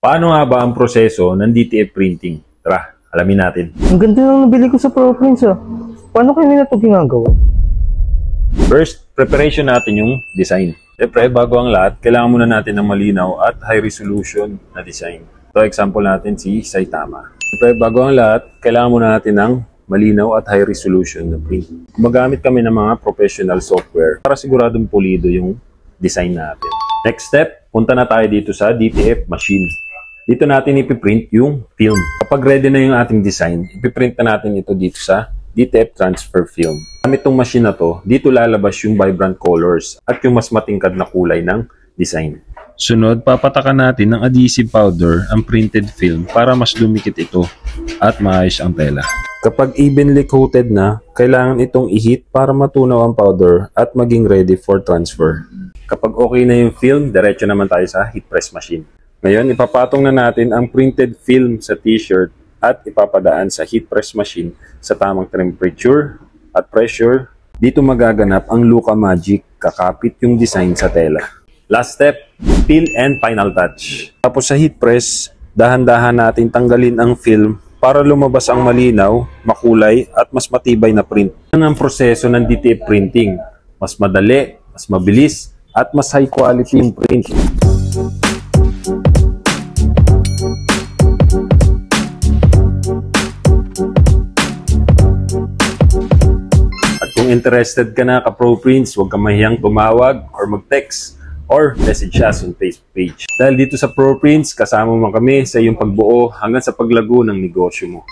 Paano nga ba ang proseso ng DTF printing? Tara, alamin natin. Ang ganda lang nabili ko sa ProPrints ah. Paano kayo nila ito ginagawa? First, preparation natin yung design. Siyempre, bago ang lahat, kailangan muna natin ng malinaw at high resolution na design. Ito, example natin si Saitama. Siyempre, bago ang lahat, kailangan muna natin ng malinaw at high resolution na print. Gumagamit kami ng mga professional software para siguradong pulido yung design natin. Next step, punta na tayo dito sa DTF machine. Dito natin ipiprint yung film. Kapag ready na yung ating design, ipiprint na natin ito dito sa DTF transfer film. Gamit itong machine na to, dito lalabas yung vibrant colors at yung mas matingkad na kulay ng design. Sunod, papatakan natin ng adhesive powder ang printed film para mas dumikit ito at maayos ang tela. Kapag evenly coated na, kailangan itong i-heat para matunaw ang powder at maging ready for transfer. Kapag okay na yung film, diretso naman tayo sa heat press machine. Ngayon, ipapatong na natin ang printed film sa t-shirt at ipapadaan sa heat press machine sa tamang temperature at pressure. Dito magaganap ang Luka Magic, kakapit yung design sa tela. Last step, peel and final touch. Tapos sa heat press, dahan-dahan natin tanggalin ang film para lumabas ang malinaw, makulay at mas matibay na print. Yan ang proseso ng DTF printing. Mas madali, mas mabilis at mas high quality yung print. Kung interested ka na ka-ProPrints, huwag ka mahiyang tumawag or mag-text or message us on Facebook page. Dahil dito sa ProPrints, kasama mo kami sa iyong pagbuo hanggang sa paglago ng negosyo mo.